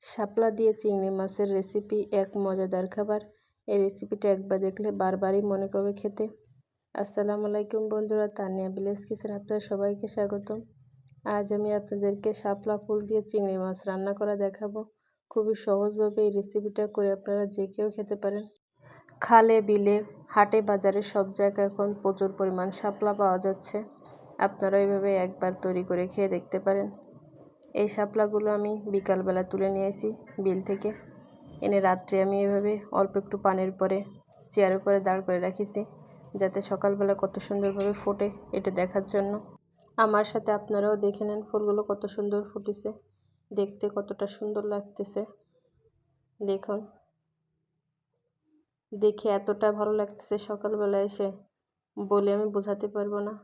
শাপলা দিয়ে চিংড়ি মাছের রেসিপি এক মজাদার খাবার। এই রেসিপিটা একবার দেখলে বারবারই মনে করবে খেতে। আসসালামু আলাইকুম বন্ধুরা, তানিয়া ভিলেজ কিচেনে আপনাদের সবাইকে স্বাগতম। আজ আমি আপনাদেরকে শাপলা ফুল দিয়ে চিংড়ি মাছ রান্না করা দেখাবো। খুবই সহজভাবে এই রেসিপিটা করে আপনারা যে কেউ খেতে পারেন। খালে বিলে হাটে বাজারে সব জায়গায় এখন প্রচুর পরিমাণ শাপলা পাওয়া যাচ্ছে। আপনারা এইভাবে একবার তৈরি করে খেয়ে দেখতে পারেন। এই শাপলাগুলো আমি বিকালবেলা তুলে নিয়ে আসি বিল থেকে, এনে রাত্রে আমি এভাবে অল্প একটু পানির পরে চেয়ারের উপরে দাঁড় করে রাখিছি, যাতে সকালবেলা কত সুন্দরভাবে ফোটে এটা দেখার জন্য। আমার সাথে আপনারাও দেখে নেন ফুলগুলো কত সুন্দর ফুটেছে, দেখতে কতটা সুন্দর লাগতেছে। দেখুন, দেখে এতটা ভালো লাগতেছে সকালবেলা এসে বলে আমি বোঝাতে পারবো না।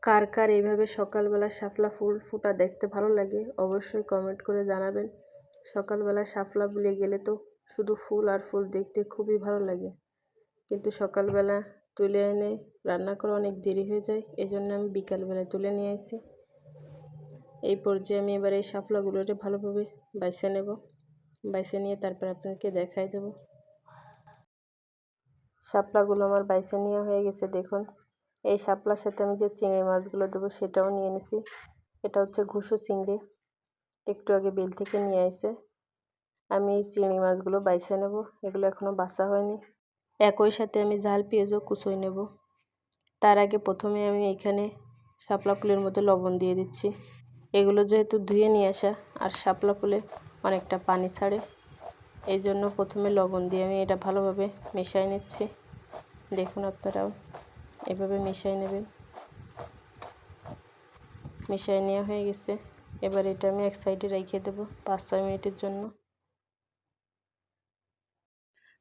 কার কার এইভাবে সকালবেলা শাপলা ফুল ফোটা দেখতে ভালো লাগে অবশ্যই কমেন্ট করে জানাবেন। সকালবেলা শাপলা বুলে গেলে তো শুধু ফুল আর ফুল দেখতে খুবই ভালো লাগে, কিন্তু সকালবেলা তুলে এনে রান্না করা অনেক দেরি হয়ে যায়, এজন্য আমি বিকালবেলা তুলে নিয়ে আসি। এই পর্যায়ে আমি এবার এই শাপলাগুলোকে ভালোভাবে বাইছে নেব। বাইছে নিয়ে তারপর আপনাকে দেখাই দেব। শাপলাগুলো আমার বাইছে নেওয়া হয়ে গেছে। দেখুন, এই শাপলার সাথে আমি যে চিংড়ি মাছগুলো দেবো সেটাও নিয়ে নিছি। এটা হচ্ছে ঘুষো চিংড়ি, একটু আগে বিল থেকে নিয়ে আসে। আমি এই চিংড়ি মাছগুলো বাইছে নেব, এগুলো এখনও বাছা হয়নি। একই সাথে আমি ঝাল পেঁয়াজও কুচোই নেব। তার আগে প্রথমে আমি এখানে শাপলা ফুলের মধ্যে লবণ দিয়ে দিচ্ছি। এগুলো যেহেতু ধুয়ে নিয়ে আসা আর শাপলা ফুলে অনেকটা পানি ছাড়ে, এই জন্য প্রথমে লবণ দিয়ে আমি এটা ভালোভাবে মিশিয়ে নিচ্ছি। দেখুন, আপনারাও এভাবে মিশিয়ে নেবেন। মিশিয়ে নেওয়া হয়ে গেছে। এবার এটা আমি এক সাইডে রেখে দেবো 5-6 মিনিটের জন্য।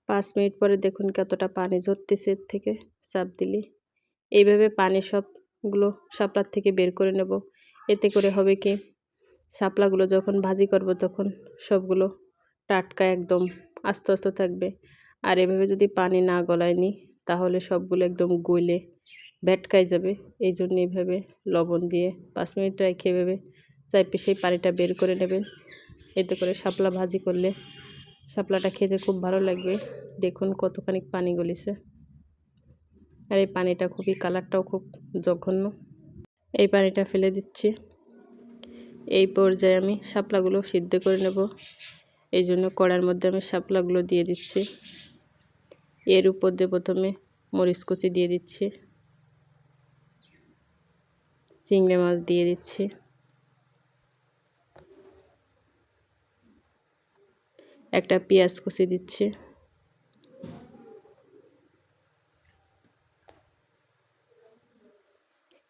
5 মিনিট পরে দেখুন কতটা পানি ঝরতেছে এর থেকে চাপ দিলে। এইভাবে পানি সবগুলো শাপলার থেকে বের করে নেব। এতে করে হবে কি, শাপলাগুলো যখন ভাজি করব তখন সবগুলো টাটকা একদম আস্তে আস্তে থাকবে। আর এভাবে যদি পানি না গলায় নিই তাহলে সবগুলো একদম গলে ভেটকাই যাবে। এই জন্য এইভাবে লবণ দিয়ে 5 মিনিট রেখে এভাবে চাইপে সেই পানিটা বের করে নেবেন। এতে করে শাপলা ভাজি করলে শাপলাটা খেতে খুব ভালো লাগবে। দেখুন কতখানি পানি গলেছে, আর এই পানিটা খুবই কালারটাও খুব জঘন্য। এই পানিটা ফেলে দিচ্ছি। এই পর্যায়ে আমি শাপলাগুলো সিদ্ধ করে নেব, এই জন্য কড়ার মধ্যে আমি শাপলাগুলো দিয়ে দিচ্ছি। এর উপর দিয়ে প্রথমে মরিচ কুচি দিয়ে দিচ্ছি, চিংড়ি মাছ দিয়ে দিচ্ছি, একটা পেঁয়াজ কুচি দিচ্ছি,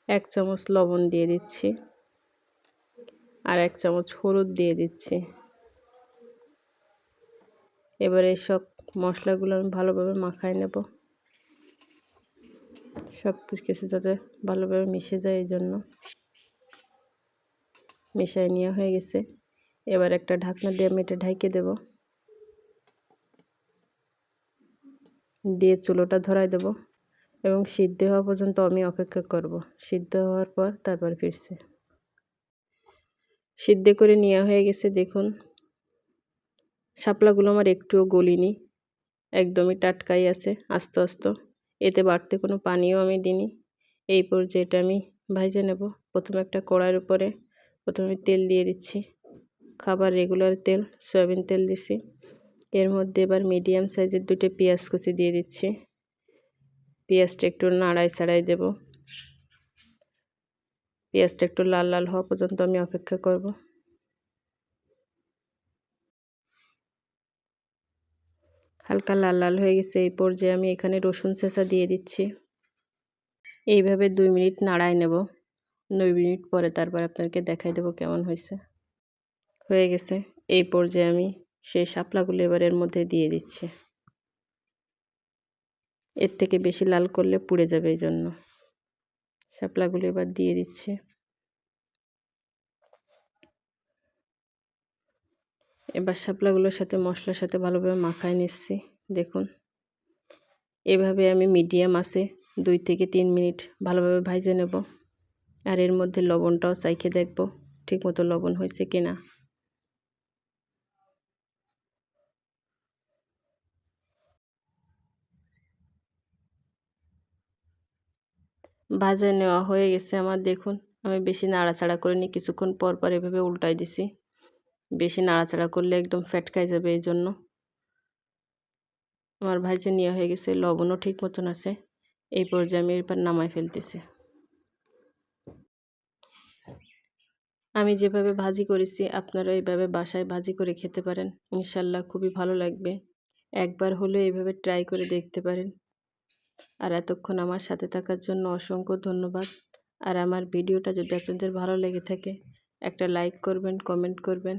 এক চামচ লবণ দিয়ে দিচ্ছি, আর 1 চামচ হলুদ দিয়ে দিচ্ছি। এবারে সব মশলাগুলো আমি ভালোভাবে মাখায় নেব, সব কিছু যাতে ভালোভাবে মিশে যায়, এই জন্য মিশাই নেওয়া হয়ে গেছে। এবার একটা ঢাকনা দিয়ে আমি এটা ঢাইকে দেব, দিয়ে চুলোটা ধরাই দেব এবং সিদ্ধ হওয়া পর্যন্ত আমি অপেক্ষা করব। সিদ্ধ হওয়ার পর তারপর ফিরছে। সিদ্ধ করে নেওয়া হয়ে গেছে। দেখুন, শাপলাগুলো আমার একটুও গলিনি, একদমই টাটকাই আছে আস্তে আস্তে। এতে বাড়তে কোনো পানিও আমি দিইনি। এই পর্যায়ে এটা আমি ভাজে নেব। প্রথমে একটা কড়াইয়ের উপরে প্রথমে তেল দিয়ে দিচ্ছি, খাবার রেগুলার তেল, সয়াবিন তেল দিছি। এর মধ্যে এবার মিডিয়াম সাইজের 2টা পেঁয়াজ কুচি দিয়ে দিচ্ছি। পেঁয়াজটা একটু নাড়াই ছাড়াই দেব। পেঁয়াজটা একটু লাল লাল হওয়া পর্যন্ত আমি অপেক্ষা করব। হালকা লাল লাল হয়ে গেছে। এই পর্যায়ে আমি এখানে রসুন চেঁচা দিয়ে দিচ্ছি। এইভাবে 2 মিনিট নাড়াই নেব। 2 মিনিট পরে তারপর আপনাদেরকে দেখাই দেব কেমন হয়েছে। হয়ে গেছে। এই পর্যায়ে আমি সেই শাপলাগুলো এবার এর মধ্যে দিয়ে দিচ্ছি। এর থেকে বেশি লাল করলে পুড়ে যাবে, এই জন্য শাপলাগুলো এবার দিয়ে দিচ্ছি। এবার শাপলাগুলোর সাথে মশলার সাথে ভালোভাবে মাখায় নিচ্ছি। দেখুন, এভাবে আমি মিডিয়াম আছে 2 থেকে 3 মিনিট ভালোভাবে ভাজে নেব। আর এর মধ্যে লবণটাও চাইকে দেখব ঠিকমতো লবণ হয়েছে কিনা। ভাজা নেওয়া হয়ে গেছে আমার। দেখুন আমি বেশি নাড়াচাড়া করিনি, কিছুক্ষণ পর পর এভাবে উল্টাই দিছি। বেশি নাড়াচাড়া করলে একদম ফেটকায় যাবে, এই জন্য। আমার ভাজা নেওয়া হয়ে গেছে, লবণও ঠিক মতন আছে। এই পর্যায়ে আমি এরপর নামাই ফেলতেছি। আমি যেভাবে ভাজি করেছি আপনারা এইভাবে বাসায় ভাজি করে খেতে পারেন, ইনশাল্লাহ খুবই ভালো লাগবে। একবার হলেও এইভাবে ট্রাই করে দেখতে পারেন। আর এতক্ষণ আমার সাথে থাকার জন্য অসংখ্য ধন্যবাদ। আর আমার ভিডিওটা যদি আপনাদের ভালো লেগে থাকে একটা লাইক করবেন, কমেন্ট করবেন।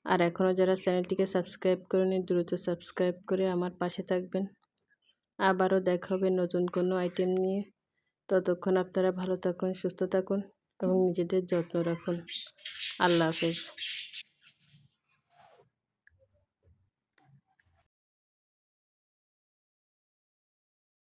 আর এখনও যারা চ্যানেলটিকে সাবস্ক্রাইব করেনি দ্রুত সাবস্ক্রাইব করে আমার পাশে থাকবেন। আবারও দেখা হবে নতুন কোনো আইটেম নিয়ে। ততক্ষণ আপনারা ভালো থাকুন, সুস্থ থাকুন এবং নিজেদের যত্ন রাখুন। আল্লাহ হাফেজ।